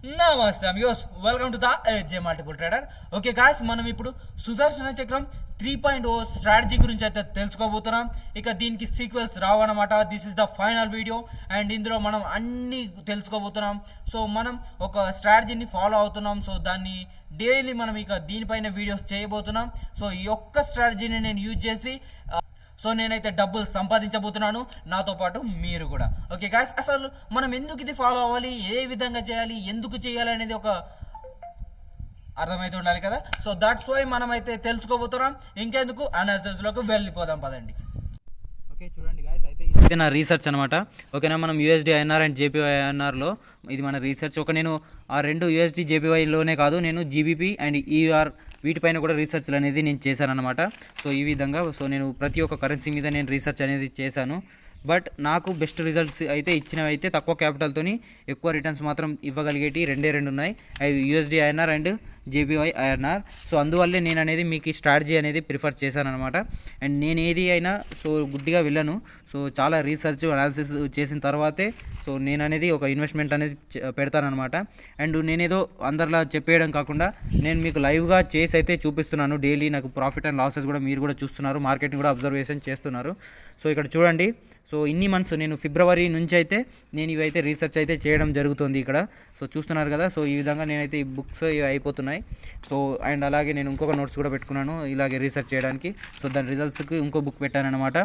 నమస్తే amigos, welcome to the AJ multiple trader. Okay guys, మనం ఇప్పుడు సుదర్శన చక్రం 3.0 స్ట్రాటజీ గురించి అయితే తెలుసుకోబోతున్నాం. ఇక దీనికి సీక్వెల్స్ రావన్నమాట. This is the final video and ఇందులో మనం అన్నీ తెలుసుకోబోతున్నాం. సో మనం ఒక స్ట్రాటజీని ఫాలో అవుతున్నాం. సో దాన్ని డైలీ మనం ఇక దీనిపైన వీడియోస్ చేయబోతున్నాం. సో ఈ ఒక్క స్ట్రాటజీని నేను యూజ్ చేసి నేనైతే డబ్బులు సంపాదించబోతున్నాను, నాతో పాటు మీరు కూడా. ఓకే గాయ్స్, అసలు మనం ఎందుకు ఇది ఫాలో అవ్వాలి, ఏ విధంగా చేయాలి, ఎందుకు చేయాలి అనేది ఒక అర్థమైతే ఉండాలి కదా. సో దట్స్ వై మనం అయితే తెలుసుకోబోతున్నాం. ఇంకెందుకు అనాలిసిస్లోకి వెళ్ళిపోదాం పదండి. ఓకే చూడండి గాయస్, అయితే ఇది నా రీసెర్చ్ అనమాట. ఓకేనా, మనం యూఎస్డి ఐఎన్ఆర్ అండ్ జేపీఐఎన్ఆర్లో ఇది మన రీసెర్చ్. నేను ఆ రెండు యూఎస్డి జేపీవైలోనే కాదు, నేను జీబీపీ అండ్ ఈఆర్ వీటిపైన కూడా రీసెర్చ్లు అనేది నేను చేశాను అనమాట. సో ఈ విధంగా నేను ప్రతి ఒక్క కరెన్సీ మీద నేను రీసెర్చ్ అనేది చేశాను. బట్ నాకు బెస్ట్ రిజల్ట్స్ అయితే ఇచ్చినవి అయితే తక్కువ క్యాపిటల్తోని ఎక్కువ రిటర్న్స్ మాత్రం ఇవ్వగలిగేటి రెండు ఉన్నాయి, అవి USD INR and జేపీవై INR. So అందువల్లే నేను అనేది మీకు ఈ స్ట్రాటజీ అనేది ప్రిఫర్ చేశాను అనమాట. అండ్ నేను ఏది అయినా గుడ్డిగా వెళ్ళను. సో చాలా రీసెర్చ్ అనాలిసిస్ చేసిన తర్వాతే నేను అనేది ఒక ఇన్వెస్ట్మెంట్ అనేది పెడతానమాట. అండ్ నేనేదో అందరిలా చెప్పేయడం కాకుండా నేను మీకు లైవ్గా చేసి అయితే చూపిస్తున్నాను. డైలీ నాకు ప్రాఫిట్ అండ్ లాసెస్ కూడా మీరు కూడా చూస్తున్నారు, మార్కెట్ని కూడా అబ్జర్వేషన్ చేస్తున్నారు. సో ఇక్కడ చూడండి, ఇన్ని మంత్స్ నేను ఫిబ్రవరి నుంచి అయితే నేను ఇవైతే రీసెర్చ్ అయితే చేయడం జరుగుతుంది ఇక్కడ. సో చూస్తున్నారు కదా. సో ఈ విధంగా నేనైతే ఈ బుక్స్ ఇవి అయిపోతున్నాయి. అండ్ అలాగే నేను ఇంకొక నోట్స్ కూడా పెట్టుకున్నాను ఇలాగే రీసెర్చ్ చేయడానికి. దాని రిజల్ట్స్కి ఇంకో బుక్ పెట్టానమాట.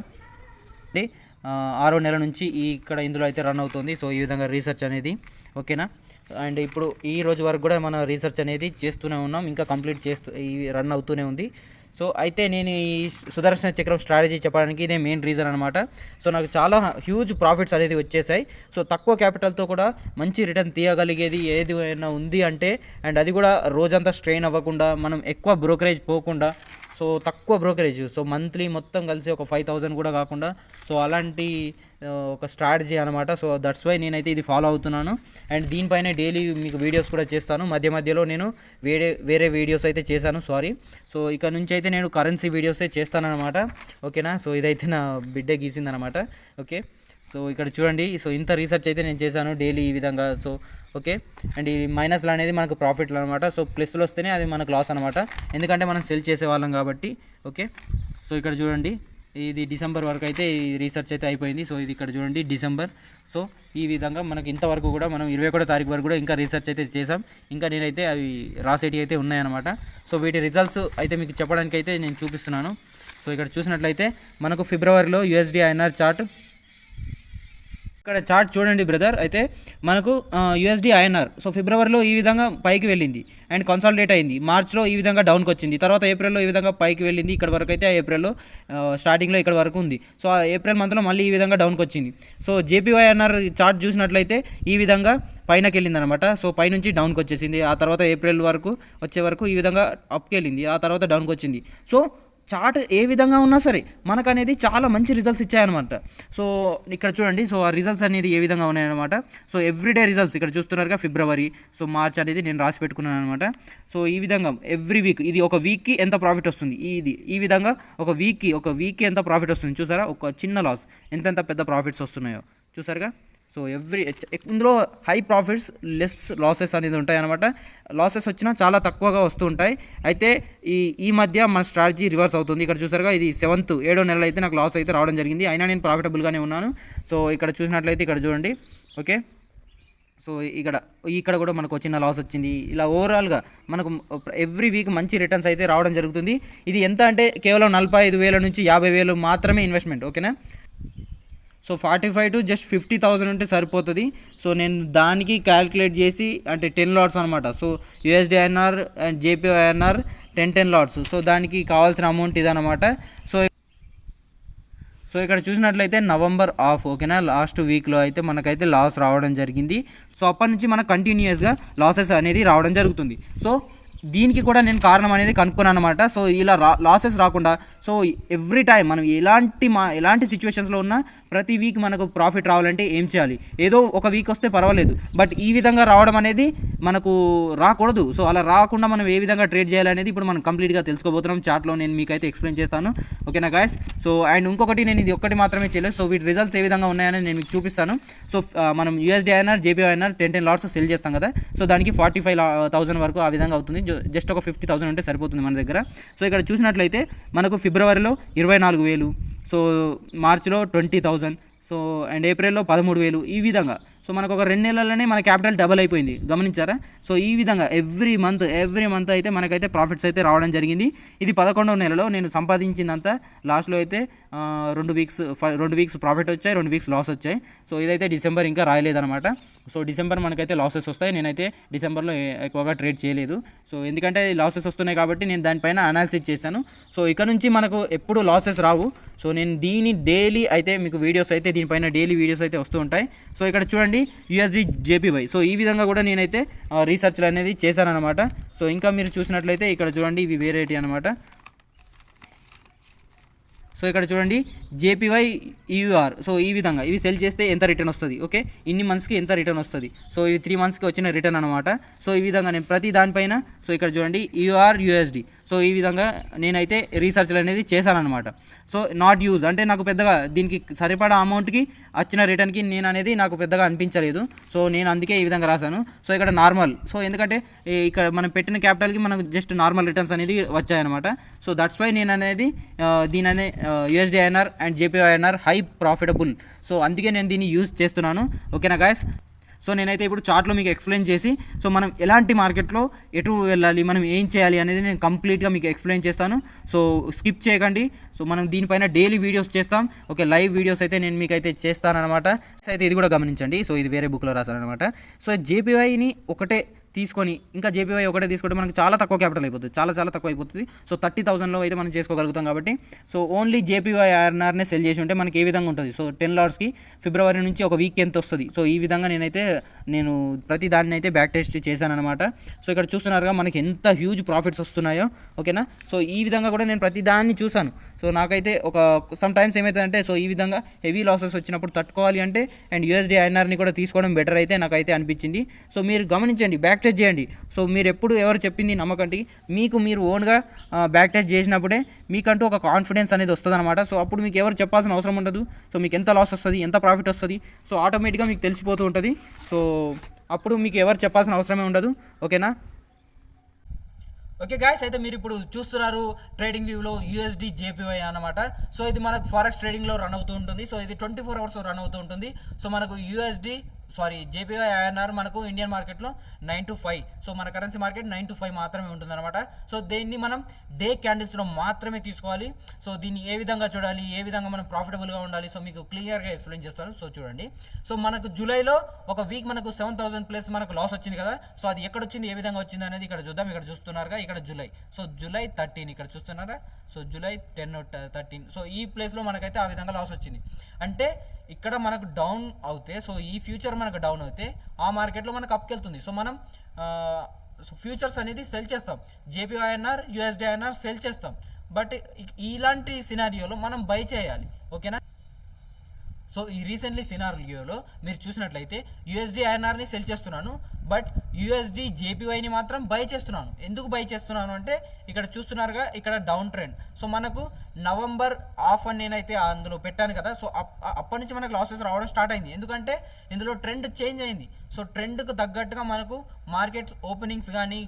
6వ నెల నుంచి ఇక్కడ ఇందులో అయితే రన్ అవుతుంది. ఈ విధంగా రీసెర్చ్ అనేది. ఓకేనా, అండ్ ఇప్పుడు ఈ రోజు వరకు కూడా మన రీసెర్చ్ అనేది చేస్తూనే ఉన్నాం, ఇంకా కంప్లీట్ రన్ అవుతూనే ఉంది. అయితే నేను ఈ సుదర్శన చక్రం స్ట్రాటజీ చెప్పడానికి ఇదే మెయిన్ రీజన్ అనమాట. నాకు చాలా హ్యూజ్ ప్రాఫిట్స్ అనేది వచ్చేసాయి. తక్కువ క్యాపిటల్తో కూడా మంచి రిటర్న్ తీయగలిగేది ఏదైనా ఉంది అంటే, అండ్ అది కూడా రోజంతా స్ట్రెయిన్ అవ్వకుండా, మనం ఎక్కువ బ్రోకరేజ్ పోకుండా, తక్కువ బ్రోకరేజ్, మంత్లీ మొత్తం కలిసి ఒక 5,000 కూడా కాకుండా, అలాంటి ఒక స్ట్రాటజీ అనమాట. దట్స్ వై నేనైతే ఇది ఫాలో అవుతున్నాను. అండ్ దీనిపైన డైలీ మీకు వీడియోస్ కూడా చేస్తాను. మధ్యలో నేను వేరే వీడియోస్ అయితే చేశాను, సారీ. ఇక నుంచి అయితే నేను కరెన్సీ వీడియోసే చేస్తానన్నమాట. ఓకేనా, ఇదైతే నా బిడ్డే గీసిందనమాట. ఓకే, ఇక్కడ చూడండి. ఇంత రీసెర్చ్ అయితే నేను చేశాను డైలీ ఈ విధంగా. ఓకే, అండ్ ఈ మైనస్లు అనేది మనకు ప్రాఫిట్లు అనమాట. ప్లస్లు వస్తేనే అది మనకు లాస్ అనమాట, ఎందుకంటే మనం సెల్ చేసేవాళ్ళం కాబట్టి. ఓకే, ఇక్కడ చూడండి, ఇది డిసెంబర్ వరకు అయితే ఈ రీసెర్చ్ అయితే అయిపోయింది. ఇది ఇక్కడ చూడండి డిసెంబర్. ఈ విధంగా మనకి ఇంతవరకు కూడా మనం 21వ తారీఖు వరకు కూడా ఇంకా రీసెర్చ్ అయితే చేసాం. ఇంకా నేనైతే అవి రాసేటివి అయితే ఉన్నాయన్నమాట. వీటి రిజల్ట్స్ అయితే మీకు చెప్పడానికి అయితే నేను చూపిస్తున్నాను. ఇక్కడ చూసినట్లయితే మనకు ఫిబ్రవరిలో యూఎస్డి ఐఎన్ఆర్ చార్ట్, ఇక్కడ చార్ట్ చూడండి బ్రదర్. అయితే మనకు యూఎస్డి ఐఎన్ఆర్ ఫిబ్రవరిలో ఈ విధంగా పైకి వెళ్ళింది అండ్ కన్సాలిడేట్ అయింది. మార్చ్లో ఈ విధంగా డౌన్కి వచ్చింది. తర్వాత ఏప్రిల్లో ఈ విధంగా పైకి వెళ్ళింది. ఇక్కడ వరకు అయితే ఏప్రిల్లో స్టార్టింగ్లో ఇక్కడ వరకు ఉంది. ఆ ఏప్రిల్ మంత్లో మళ్ళీ ఈ విధంగా డౌన్కి వచ్చింది. జేపీవైఎన్ఆర్ చార్ట్ చూసినట్లయితే ఈ విధంగా పైనకి వెళ్ళింది అనమాట. పైనుంచి డౌన్కి వచ్చేసింది. ఆ తర్వాత ఏప్రిల్ వరకు వచ్చే వరకు ఈ విధంగా అప్కి వెళ్ళింది. ఆ తర్వాత డౌన్కి వచ్చింది. చార్ట్ ఏ విధంగా ఉన్నా సరే మనకు అనేది చాలా మంచి రిజల్ట్స్ ఇచ్చాయన్నమాట. ఇక్కడ చూడండి, ఆ రిజల్ట్స్ అనేది ఏ విధంగా ఉన్నాయన్నమాట. ఎవ్రీడే రిజల్ట్స్ ఇక్కడ చూస్తున్నారుగా. ఫిబ్రవరి, మార్చ్ అనేది నేను రాసి పెట్టుకున్నాను అనమాట. ఈ విధంగా ఎవ్రీ వీక్, ఇది ఒక వీక్కి ఎంత ప్రాఫిట్ వస్తుంది, ఈ విధంగా ఒక వీక్కి ఎంత ప్రాఫిట్ వస్తుంది చూసారా. ఒక చిన్న లాస్ ఎంత పెద్ద ప్రాఫిట్స్ వస్తున్నాయో చూసారుగా. ఇందులో హై ప్రాఫిట్స్ లెస్ లాసెస్ అనేది ఉంటాయి అనమాట. లాసెస్ వచ్చినా చాలా తక్కువగా వస్తూ ఉంటాయి. అయితే ఈ మధ్య మన స్ట్రాటజీ రివర్స్ అవుతుంది. ఇక్కడ చూసారుగా, ఇది 7వ నెల అయితే నాకు లాస్ అయితే రావడం జరిగింది. అయినా నేను ప్రాఫిటబుల్గానే ఉన్నాను. ఇక్కడ చూసినట్లయితే ఇక్కడ చూడండి. ఓకే, ఇక్కడ కూడా మనకు చిన్న లాస్ వచ్చింది. ఇలా ఓవరాల్గా మనకు ఎవ్రీ వీక్ మంచి రిటర్న్స్ అయితే రావడం జరుగుతుంది. ఇది ఎంత అంటే కేవలం 45,000 నుంచి 50,000 మాత్రమే ఇన్వెస్ట్మెంట్. ఓకేనా, 45 to just 50,000 ఉంటే సరిపోతుంది. నేను దానికి క్యాల్కులేట్ చేసి అంటే 10 లాట్స్ అనమాట. USD INR and JPINR 10 lots. దానికి కావాల్సిన అమౌంట్ ఇదనమాట. ఇక్కడ చూసినట్లయితే నవంబర్ ఆఫ్, ఓకేనా, లాస్ట్ వీక్లో అయితే మనకైతే లాస్ రావడం జరిగింది. అప్పటి నుంచి మనకు కంటిన్యూస్గా లాసెస్ అనేది రావడం జరుగుతుంది. దీనికి కూడా నేను కారణం అనేది కనుక్కున్నాను అనమాట. ఇలా లాసెస్ రాకుండా ఎవ్రీ టైం మనం ఎలాంటి సిచ్యువేషన్స్లో ఉన్నా ప్రతి వీక్ మనకు ప్రాఫిట్ రావాలంటే ఏం చేయాలి. ఏదో ఒక వీక్ వస్తే పర్వాలేదు, బట్ ఈ విధంగా రావడం అనేది మనకు రాకూడదు. సో అలా రాకుండా మనం ఏ విధంగా ట్రేడ్ చేయాలనేది ఇప్పుడు మనం కంప్లీట్గా తెలుసుకోబోతున్నాం. చార్ట్లో నేను మీకైతే ఎక్స్ప్లెయిన్ చేస్తాను, ఓకేనా గాయస్. సో అండ్ ఇంకొకటి, నేను ఇది ఒక్కటి మాత్రమే చేయలేదు. సో వీటి రిజల్ట్స్ ఏ విధంగా ఉన్నాయనేది నేను మీకు చూపిస్తాను. సో మనం USD/INR JPY/INR 10 లాట్స్ సెల్ చేస్తాం కదా, సో దానికి 45,000 వరకు ఆ విధంగా అవుతుంది. జస్ట్ ఒక 50,000 ఉంటే సరిపోతుంది మన దగ్గర. సో ఇక్కడ చూసినట్లయితే మనకు ఫిబ్రవరిలో 24,000, సో మార్చిలో 20,000, సో అండ్ ఏప్రిల్లో 13,000, ఈ విధంగా. సో మనకు ఒక 2 నెలల్లోనే మన క్యాపిటల్ డబల్ అయిపోయింది, గమనించారా. సో ఈ విధంగా ఎవ్రీ మంత్ అయితే మనకైతే ప్రాఫిట్స్ అయితే రావడం జరిగింది. ఇది 11వ నెలలో నేను సంపాదించిందంతా లాస్ట్లో అయితే 2 వీక్స్ ప్రాఫిట్ వచ్చాయి, 2 వీక్స్ లాస్ వచ్చాయి. సో ఇదైతే డిసెంబర్ ఇంకా రాయలేదన్నమాట. సో డిసెంబర్ మనకైతే లాసెస్ వస్తాయి. నేనైతే డిసెంబర్లో ఎక్కువగా ట్రేడ్ చేయలేదు. సో ఎందుకంటే లాసెస్ వస్తున్నాయి కాబట్టి నేను దానిపైన అనాలిసిస్ చేశాను. సో ఇక నుంచి మనకు ఎప్పుడు లాసెస్ రావు. సో నేను దీని డైలీ అయితే మీకు వీడియోస్ అయితే దీనిపైన డైలీ వీడియోస్ అయితే వస్తూ ఉంటాయి. సో ఇక్కడ చూడండి USD/JPY. సో ఈ విధంగా కూడా నేనైతే రీసెర్చ్లు అనేది చేశానన్నమాట. సో ఇంకా మీరు చూసినట్లయితే ఇక్కడ చూడండి, ఇవి వేరేటి అనమాట. సో ఇక్కడ చూడండి JPY/EUR. సో ఈ విధంగా ఇవి సెల్ చేస్తే ఎంత రిటర్న్ వస్తుంది, ఓకే, ఇన్ని మంత్స్కి ఎంత రిటర్న్ వస్తుంది. సో ఇవి 3 మంత్స్కి వచ్చిన రిటర్న్ అనమాట. సో ఈ విధంగా నేను ప్రతి దానిపైన, సో ఇక్కడ చూడండి EUR/USD. సో ఈ విధంగా నేనైతే రీసెర్చ్లు అనేది చేశానన్నమాట. సో నాట్ యూజ్ అంటే నాకు పెద్దగా దీనికి సరిపడా అమౌంట్కి వచ్చిన రిటర్న్కి నేను అనేది నాకు పెద్దగా అనిపించలేదు. సో నేను అందుకే ఈ విధంగా రాశాను. సో ఇక్కడ నార్మల్, సో ఎందుకంటే ఇక్కడ మనం పెట్టిన క్యాపిటల్కి మనకు జస్ట్ నార్మల్ రిటర్న్స్ అనేది వచ్చాయన్నమాట. సో దట్స్ వై నేను అనేది దీని అనే USD/INR and JPY/INR high profitable. So అందుకే నేను దీన్ని యూజ్ చేస్తున్నాను, ఓకేనా గాయస్. సో నేనైతే ఇప్పుడు చార్ట్లో మీకు ఎక్స్ప్లెయిన్ చేసి, సో మనం ఎలాంటి మార్కెట్లో ఎటు వెళ్ళాలి, మనం ఏం చేయాలి అనేది నేను కంప్లీట్గా మీకు ఎక్స్ప్లెయిన్ చేస్తాను. సో స్కిప్ చేయకండి. సో మనం దీనిపైన డైలీ వీడియోస్ చేస్తాం, ఓకే, లైవ్ వీడియోస్ అయితే నేను మీకు అయితే చేస్తానన్నమాట. సో అయితే ఇది కూడా గమనించండి. సో ఇది వేరే బుక్లో రాశానమాట. సో JPYని ఒకటే తీసుకొని ఇంకా JPY ఒకటే తీసుకుంటే మనకు చాలా తక్కువ క్యాపిటల్ అయిపోతుంది, చాలా తక్కువ అయిపోతుంది. సో 30,000లో అయితే మనం చేసుకోగలుగుతాం కాబట్టి. సో ఓన్లీ JPY/INRనే సెల్ చేసి ఉంటే మనకి ఏ విధంగా ఉంటుంది. సో 10 లాట్స్కి ఫిబ్రవరి నుంచి ఒక వీక్ ఎంత వస్తుంది. సో ఈ విధంగా నేను ప్రతి దాన్ని అయితే బ్యాక్ టెస్ట్ చేశానన్నమాట. సో ఇక్కడ చూస్తున్నారుగా మనకి ఎంత హ్యూజ్ ప్రాఫిట్స్ వస్తున్నాయో, ఓకేనా. సో ఈ విధంగా కూడా నేను ప్రతి దాన్ని చూశాను. సో నాకైతే ఒక సమ్ టైమ్స్ ఏమవుతుందంటే, సో ఈ విధంగా హెవీ లాసెస్ వచ్చినప్పుడు తట్టుకోవాలి అంటే అండ్ USD/INRని కూడా తీసుకోవడం బెటర్ అయితే నాకైతే అనిపించింది. సో మీరు గమనించండి, బ్యాక్ టెస్ట్ చేయండి. సో మీరు ఎప్పుడు ఎవరు చెప్పింది నమ్మకండి, మీరు ఓన్గా బ్యాక్ టెస్ట్ చేసినప్పుడే మీకంటూ ఒక కాన్ఫిడెన్స్ అనేది వస్తుంది అనమాట. సో అప్పుడు మీకు ఎవరు చెప్పాల్సిన అవసరం ఉండదు. సో మీకు ఎంత లాస్ వస్తుంది, ఎంత ప్రాఫిట్ వస్తుంది, సో ఆటోమేటిక్గా మీకు తెలిసిపోతూ ఉంటుంది. సో అప్పుడు మీకు ఎవరు చెప్పాల్సిన అవసరమే ఉండదు, ఓకేనా. ఓకే గాయస్, అయితే మీరు ఇప్పుడు చూస్తున్నారు ట్రేడింగ్ వ్యూలో USD/JPY అన్నమాట. సో ఇది మనకు ఫారెక్స్ ట్రేడింగ్లో రన్ అవుతూ ఉంటుంది. సో ఇది 24 అవర్స్ రన్ అవుతూ ఉంటుంది. సో మనకు JPY/INR మనకు ఇండియన్ మార్కెట్లో 9 to 5. సో మన కరెన్సీ మార్కెట్ 9 to 5 మాత్రమే ఉంటుందన్నమాట. సో దీన్ని మనం డే క్యాండిల్స్లో మాత్రమే తీసుకోవాలి. సో దీన్ని ఏ విధంగా చూడాలి, ఏ విధంగా మనం ప్రాఫిటబుల్గా ఉండాలి, సో మీకు క్లియర్గా ఎక్స్ప్లెయిన్ చేస్తాను. సో చూడండి, సో మనకు జూలైలో ఒక వీక్ మనకు 7,000 ప్లస్ మనకు లాస్ వచ్చింది కదా. సో అది ఎక్కడ వచ్చింది, ఏ విధంగా వచ్చింది అనేది ఇక్కడ చూద్దాం. ఇక్కడ చూస్తున్నారుగా, ఇక్కడ జూలై. సో జూలై 13 ఇక్కడ చూస్తున్నారా. So July 10, 13. సో ఈ ప్లేస్లో మనకైతే ఆ విధంగా లాస్ వచ్చింది. అంటే ఇక్కడ మనకు డౌన్ అవుతే, సో ఈ ఫ్యూచర్ మనకు డౌన్ అవుతే ఆ మార్కెట్లో మనకు అప్కి వెళ్తుంది. సో మనం ఫ్యూచర్స్ అనేది సెల్ చేస్తాం, JPY/INR USD/INR సెల్ చేస్తాం. బట్ ఇలాంటి సినారియోలో మనం బై చేయాలి, ఓకేనా. సో ఈ రీసెంట్లీ సినారియోలో మీరు చూసినట్లయితే USD/INRని సెల్ చేస్తున్నాను, బట్ USD/JPYని మాత్రం బై చేస్తున్నాను. ఎందుకు బై చేస్తున్నాను అంటే ఇక్కడ చూస్తున్నారుగా, ఇక్కడ డౌన్ ట్రెండ్. సో మనకు నవంబర్ ఆఫ్ అని నేనైతే అందులో పెట్టాను కదా. సో అప్పటి నుంచి మనకు లాసెస్ రావడం స్టార్ట్ అయింది, ఎందుకంటే ఇందులో ట్రెండ్ చేంజ్ అయింది. సో ట్రెండ్కు తగ్గట్టుగా మనకు మార్కెట్ ఓపెనింగ్స్ కానీ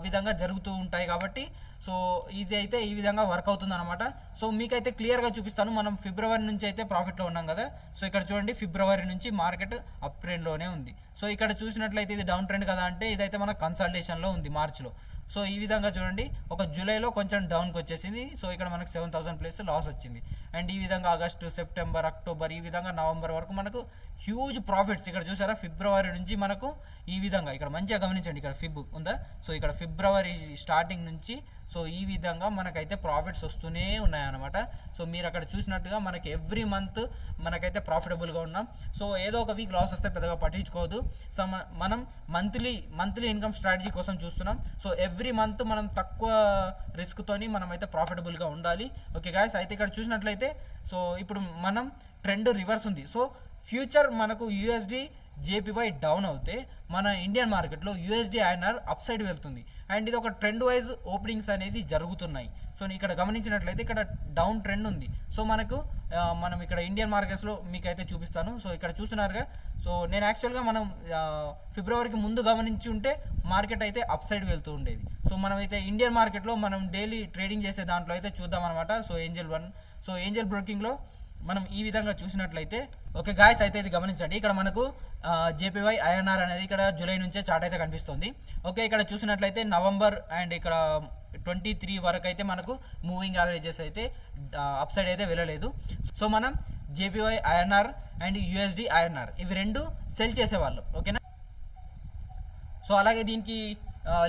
విధంగా జరుగుతూ ఉంటాయి కాబట్టి సో ఇది అయితే ఈ విధంగా వర్క్ అవుతుంది అనమాట. సో మీకైతే క్లియర్గా చూపిస్తాను. మనం ఫిబ్రవరి నుంచి అయితే ప్రాఫిట్లో ఉన్నాం కదా. సో ఇక్కడ చూడండి, ఫిబ్రవరి నుంచి మార్కెట్ అప్ ట్రెండ్లోనే ఉంది. సో ఇక్కడ చూసినట్లయితే ఇది డౌన్ ట్రెండ్ కదా, అంటే ఇదైతే మన కన్సల్టేషన్లో ఉంది మార్చ్లో. సో ఈ విధంగా చూడండి, ఒక జూలైలో కొంచెం డౌన్కి వచ్చేసింది. సో ఇక్కడ మనకు 7,000 ప్లస్ లాస్ వచ్చింది. అండ్ ఈ విధంగా ఆగస్టు, సెప్టెంబర్, అక్టోబర్, ఈ విధంగా నవంబర్ వరకు మనకు హ్యూజ్ ప్రాఫిట్స్. ఇక్కడ చూసారా, ఫిబ్రవరి నుంచి మనకు ఈ విధంగా, ఇక్కడ మంచిగా గమనించండి, ఇక్కడ ఫిబ్ ఉందా. సో ఇక్కడ ఫిబ్రవరి స్టార్టింగ్ నుంచి సో ఈ విధంగా మనకైతే ప్రాఫిట్స్ వస్తూనే ఉన్నాయన్నమాట. సో మీరు అక్కడ చూసినట్టుగా మనకి ఎవ్రీ మంత్ మనకైతే ప్రాఫిటబుల్గా ఉన్నాం. సో ఏదో ఒక వీక్ లాస్ వస్తే పెద్దగా పట్టించుకోవద్దు. సో మనం మంత్లీ ఇన్కమ్ స్ట్రాటజీ కోసం చూస్తున్నాం. సో ఎవ్రీ మంత్ మనం తక్కువ రిస్క్తోని మనమైతే ప్రాఫిటబుల్గా ఉండాలి. ఓకే గాయస్, అయితే ఇక్కడ చూసినట్లయితే సో ఇప్పుడు మనం ట్రెండ్ రివర్స్ ఉంది. సో ఫ్యూచర్ మనకు USD జేపీవై డౌన్ అవుతే మన ఇండియన్ మార్కెట్లో యూఎస్డి ఐఎన్ఆర్ అప్ సైడ్ వెళ్తుంది. అండ్ ఇది ఒక ట్రెండ్ వైజ్ ఓపెనింగ్స్ అనేది జరుగుతున్నాయి. సో ఇక్కడ గమనించినట్లయితే ఇక్కడ డౌన్ ట్రెండ్ ఉంది. సో మనం ఇక్కడ ఇండియన్ మార్కెట్స్లో మీకైతే చూపిస్తాను. సో ఇక్కడ చూస్తున్నారుగా. సో నేను యాక్చువల్గా మనం ఫిబ్రవరికి ముందు గమనించి ఉంటే మార్కెట్ అయితే అప్ సైడ్ వెళ్తూ ఉండేది. సో మనమైతే ఇండియన్ మార్కెట్లో మనం డైలీ ట్రేడింగ్ చేసే దాంట్లో అయితే చూద్దాం అనమాట. సో ఏంజల్ బ్రోకింగ్లో మనం ఈ విధంగా చూసినట్లయితే ఓకే గాయస్, అయితే ఇది గమనించండి. ఇక్కడ మనకు జేపీవై ఐఎన్ఆర్ అనేది ఇక్కడ జూలై నుంచే చార్ట్ అయితే కనిపిస్తుంది. ఓకే, ఇక్కడ చూసినట్లయితే నవంబర్ అండ్ ఇక్కడ 23 వరకు అయితే మనకు మూవింగ్ యావరేజెస్ అయితే అప్ సైడ్ అయితే వెళ్ళలేదు. సో మనం జేపీవై ఐఎన్ఆర్ అండ్ యూఎస్డి ఐఎన్ఆర్ ఇవి రెండు సెల్ చేసేవాళ్ళు. ఓకేనా. సో అలాగే దీనికి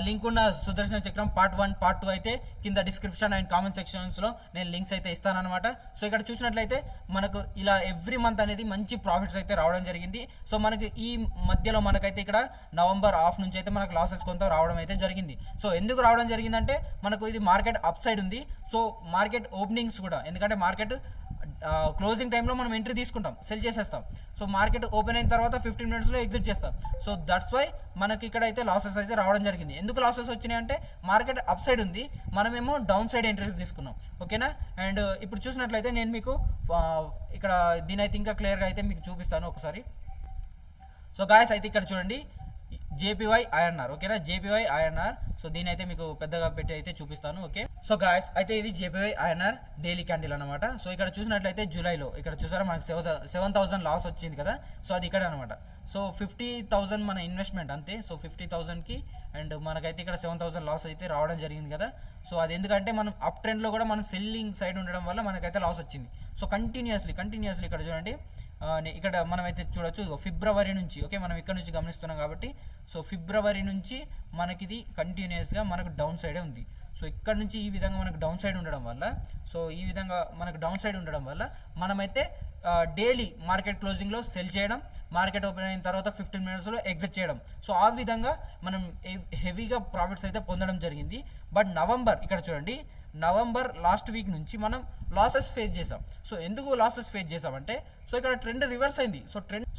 లింక్ ఉన్న సుదర్శన చక్రం పార్ట్ 1 పార్ట్ 2 అయితే కింద డిస్క్రిప్షన్ అండ్ కామెంట్ సెక్షన్స్లో నేను లింక్స్ అయితే ఇస్తానన్నమాట. సో ఇక్కడ చూసినట్లయితే మనకు ఇలా ఎవ్రీ మంత్ అనేది మంచి ప్రాఫిట్స్ అయితే రావడం జరిగింది. సో మనకి ఈ మధ్యలో మనకైతే ఇక్కడ నవంబర్ హాఫ్ నుంచి అయితే మనకు లాసెస్ కొంత రావడం అయితే జరిగింది. సో ఎందుకు రావడం జరిగిందంటే మనకు ఇది మార్కెట్ అప్ సైడ్ ఉంది. సో మార్కెట్ ఓపెనింగ్స్ కూడా, ఎందుకంటే మార్కెట్ క్లోజింగ్ టైంలో మనం ఎంట్రీ తీసుకుంటాం, సెల్ చేసేస్తాం. సో మార్కెట్ ఓపెన్ అయిన తర్వాత 15 మినిట్స్లో ఎగ్జిట్ చేస్తాం. సో దట్స్ వై మనకి ఇక్కడ అయితే లాసెస్ అయితే రావడం జరిగింది. ఎందుకు లాసెస్ వచ్చినాయి అంటే మార్కెట్ అప్ సైడ్ ఉంది, మనమేమో డౌన్ సైడ్ ఎంట్రీస్ తీసుకున్నాం. ఓకేనా. అండ్ ఇప్పుడు చూసినట్లయితే నేను మీకు ఇక్కడ దీని అయితే ఇంకా క్లియర్గా అయితే మీకు చూపిస్తాను ఒకసారి. సో గాయస్, అయితే ఇక్కడ చూడండి జేపీవై ఐఎన్ఆర్. ఓకేనా, జేపీవై ఐఎన్ఆర్. సో దీని అయితే మీకు పెద్దగా పెట్టి అయితే చూపిస్తాను. ఓకే, సో గాయస్, అయితే ఇది జేపీవై ఐఎన్ఆర్ డైలీ క్యాండిల్ అనమాట. సో ఇక్కడ చూసినట్లయితే జూలైలో ఇక్కడ చూసారా మనకి 7,000 లాస్ వచ్చింది కదా. సో అది ఇక్కడ అనమాట. సో 50,000 మన ఇన్వెస్ట్మెంట్ అంతే. సో 50,000కి అండ్ మనకైతే ఇక్కడ 7,000 లాస్ అయితే రావడం జరిగింది కదా. సో అది ఎందుకంటే మనం అప్ ట్రెండ్లో కూడా మనం సెల్లింగ్ సైడ్ ఉండడం వల్ల మనకైతే లాస్ వచ్చింది. సో కంటిన్యూస్లీ ఇక్కడ చూడండి, ఇక్కడ మనమైతే చూడొచ్చు ఫిబ్రవరి నుంచి. ఓకే, మనం ఇక్కడ నుంచి గమనిస్తున్నాం కాబట్టి సో ఫిబ్రవరి నుంచి మనకిది కంటిన్యూస్గా మనకు డౌన్ సైడే ఉంది. సో ఇక్కడ నుంచి ఈ విధంగా మనకు డౌన్ సైడ్ ఉండడం వల్ల మనమైతే డైలీ మార్కెట్ క్లోజింగ్లో సెల్ చేయడం, మార్కెట్ ఓపెన్ అయిన తర్వాత 15 మినిట్స్లో ఎగ్జిట్ చేయడం. సో ఆ విధంగా మనం హెవీగా ప్రాఫిట్స్ అయితే పొందడం జరిగింది. బట్ ఇక్కడ చూడండి, నవంబర్ లాస్ట్ వీక్ నుంచి మనం లాసెస్ ఫేస్ చేసాం. సో ఎందుకు లాసెస్ ఫేస్ చేసామంటే సో ఇక్కడ ట్రెండ్ రివర్స్ అయింది.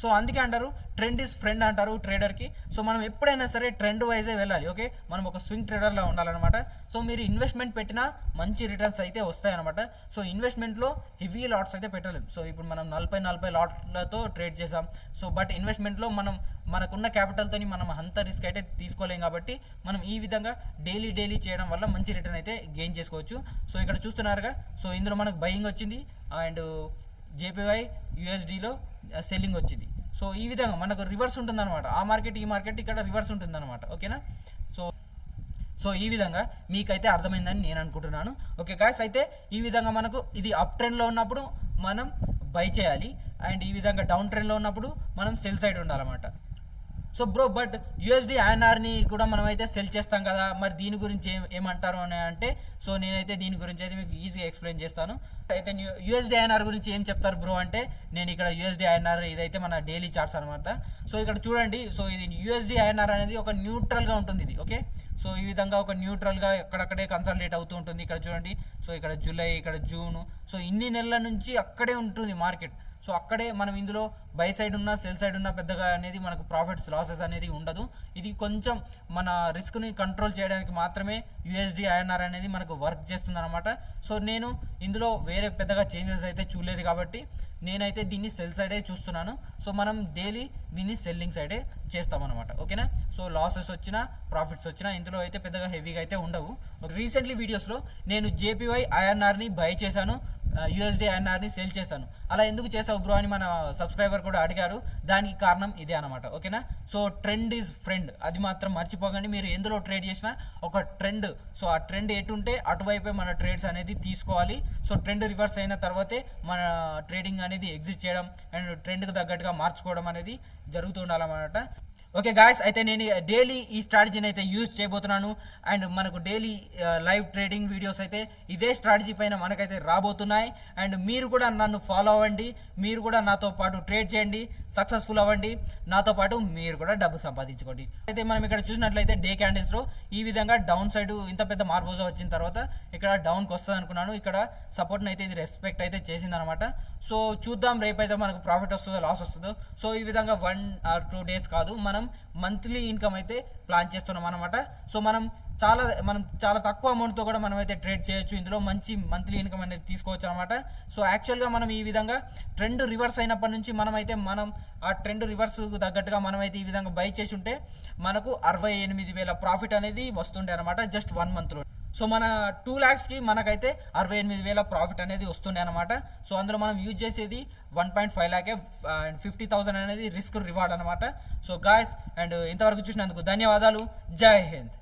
సో అందుకే అంటారు ట్రెండ్ ఈజ్ ఫ్రెండ్ అంటారు ట్రేడర్కి. సో మనం ఎప్పుడైనా సరే ట్రెండ్ వైజే వెళ్ళాలి. ఓకే, మనం ఒక స్వింగ్ ట్రేడర్లా ఉండాలన్నమాట. సో మీరు ఇన్వెస్ట్మెంట్ పెట్టినా మంచి రిటర్న్స్ అయితే వస్తాయన్నమాట. సో ఇన్వెస్ట్మెంట్లో హెవీ లాట్స్ అయితే పెట్టలేం. సో ఇప్పుడు మనం 40 లాట్లతో ట్రేడ్ చేసాం. సో బట్ ఇన్వెస్ట్మెంట్లో మనకున్న క్యాపిటల్తో మనం అంత రిస్క్ అయితే తీసుకోలేం కాబట్టి మనం ఈ విధంగా డైలీ చేయడం వల్ల మంచి రిటర్న్ అయితే గెయిన్ చేసుకోవచ్చు. సో ఇక్కడ చూస్తున్నారుగా. సో ఇందులో మనకు బయింగ్ వచ్చింది అండ్ జేపీవై యూఎస్డీలో సెల్లింగ్ వచ్చింది. సో ఈ విధంగా మనకు రివర్స్ ఉంటుందన్నమాట. ఆ మార్కెట్ ఈ మార్కెట్ ఇక్కడ రివర్స్ ఉంటుందన్నమాట. ఓకేనా. సో ఈ విధంగా మీకైతే అర్థమైందని నేను అనుకుంటున్నాను. ఓకే గాయ్స్, అయితే ఈ విధంగా మనకు ఇది అప్ ట్రెండ్లో ఉన్నప్పుడు మనం బై చేయాలి అండ్ ఈ విధంగా డౌన్ ట్రెండ్లో ఉన్నప్పుడు మనం సెల్ సైడ్ ఉండాలన్నమాట. సో బ్రో, బట్ యూఎస్డి ఐఎన్ఆర్ని కూడా మనం అయితే సెల్ చేస్తాం కదా, మరి దీని గురించి ఏమంటారు అని అంటే సో నేనైతే దీని గురించి అయితే మీకు ఈజీగా ఎక్స్ప్లెయిన్ చేస్తాను. అయితే యూఎస్డి ఐఎన్ఆర్ గురించి ఏం చెప్తారు బ్రో అంటే నేను ఇక్కడ యూఎస్డి ఐఎన్ఆర్ ఇదైతే మన డైలీ చార్ట్స్ అనమాట. సో ఇక్కడ చూడండి, సో ఇది యూఎస్డి ఐఎన్ఆర్ అనేది ఒక న్యూట్రల్గా ఉంటుంది ఇది. ఓకే, సో ఈ విధంగా ఒక న్యూట్రల్గా ఎక్కడక్కడే కన్సల్టేట్ అవుతూ ఉంటుంది. ఇక్కడ చూడండి, సో ఇక్కడ జూలై, ఇక్కడ జూన్, సో ఇన్ని నెలల నుంచి అక్కడే ఉంటుంది మార్కెట్. సో అక్కడే మనం ఇందులో బై సైడ్ ఉన్న సెల్ సైడ్ ఉన్న పెద్దగా అనేది మనకు ప్రాఫిట్స్ లాసెస్ అనేది ఉండదు. ఇది కొంచెం మన రిస్క్ని కంట్రోల్ చేయడానికి మాత్రమే యూఎస్డి ఐఎన్ఆర్ అనేది మనకు వర్క్ చేస్తుంది అనమాట. సో నేను ఇందులో వేరే పెద్దగా చేంజెస్ అయితే చూడలేదు కాబట్టి నేనైతే దీన్ని సెల్ సైడే చూస్తున్నాను. సో మనం డైలీ దీన్ని సెల్లింగ్ సైడే చేస్తామన్నమాట. ఓకేనా. సో లాసెస్ వచ్చినా ప్రాఫిట్స్ వచ్చినా ఇందులో అయితే పెద్దగా హెవీగా అయితే ఉండవు. రీసెంట్లీ వీడియోస్లో నేను జేపీవై ఐఎన్ఆర్ని బై చేశాను, యూఎస్డి ఐఎన్ఆర్ని సెల్ చేశాను. అలా ఎందుకు చేసావు బ్రో అని మన సబ్స్క్రైబర్ కూడా అడిగారు. దానికి కారణం ఇదే అనమాట. ఓకేనా. సో ట్రెండ్ ఈజ్ ఫ్రెండ్, అది మాత్రం మర్చిపోకండి. మీరు ఎందులో ట్రేడ్ చేసినా ఒక ట్రెండ్, సో ఆ ట్రెండ్ ఎటుంటే అటువైపే మన ట్రేడ్స్ అనేది తీసుకోవాలి. సో ట్రెండ్ రివర్స్ అయిన తర్వాతే మన ట్రేడింగ్ అనేది ఎగ్జిట్ చేయడం అండ్ ట్రెండ్కి తగ్గట్టుగా మార్చుకోవడం అనేది జరుగుతూ ఉండాలన్నమాట. ఓకే గాయస్, అయితే నేను డైలీ ఈ స్ట్రాటజీని అయితే యూజ్ చేయబోతున్నాను. అండ్ మనకు డైలీ లైవ్ ట్రేడింగ్ వీడియోస్ అయితే ఇదే స్ట్రాటజీ పైన మనకైతే రాబోతున్నాయి. అండ్ మీరు కూడా నన్ను ఫాలో అవ్వండి, మీరు కూడా నాతో పాటు ట్రేడ్ చేయండి, సక్సెస్ఫుల్ అవ్వండి, నాతో పాటు మీరు కూడా డబ్బు సంపాదించుకోండి. అయితే మనం ఇక్కడ చూసినట్లయితే డే క్యాండిల్స్లో ఈ విధంగా డౌన్ సైడ్ ఇంత పెద్ద మార్బోజా వచ్చిన తర్వాత ఇక్కడ డౌన్కి వస్తుంది అనుకున్నాను. ఇక్కడ సపోర్ట్ని అయితే ఇది రెస్పెక్ట్ అయితే చేసింది అనమాట. సో చూద్దాం రేపైతే మనకు ప్రాఫిట్ వస్తుందో లాస్ వస్తుందో. సో ఈ విధంగా 1 or 2 days కాదు, మనం మంత్లీ ఇన్కమ్ అయితే ప్లాన్ చేస్తున్నాం అనమాట. సో మనం చాలా తక్కువ అమౌంట్తో కూడా మనం అయితే ట్రేడ్ చేయొచ్చు, ఇందులో మంచి మంత్లీ ఇన్కమ్ అనేది తీసుకోవచ్చు అనమాట. సో యాక్చువల్గా మనం ఈ విధంగా ట్రెండ్ రివర్స్ అయినప్పటి నుంచి మనం ఆ ట్రెండ్ రివర్స్ తగ్గట్టుగా మనమైతే ఈ విధంగా బై చేసి ఉంటే మనకు 68,000 ప్రాఫిట్ అనేది వస్తుండే అనమాట జస్ట్ 1 monthలో. సో మన 2 lakhsకి మనకైతే 68,000 ప్రాఫిట్ అనేది వస్తుండే అనమాట. సో అందులో మనం యూజ్ చేసేది 1.5 lakh అండ్ 50,000 అనేది రిస్క్ రివార్డ్ అనమాట. సో గాయస్, అండ్ ఇంతవరకు చూసినందుకు ధన్యవాదాలు. జై హింద్.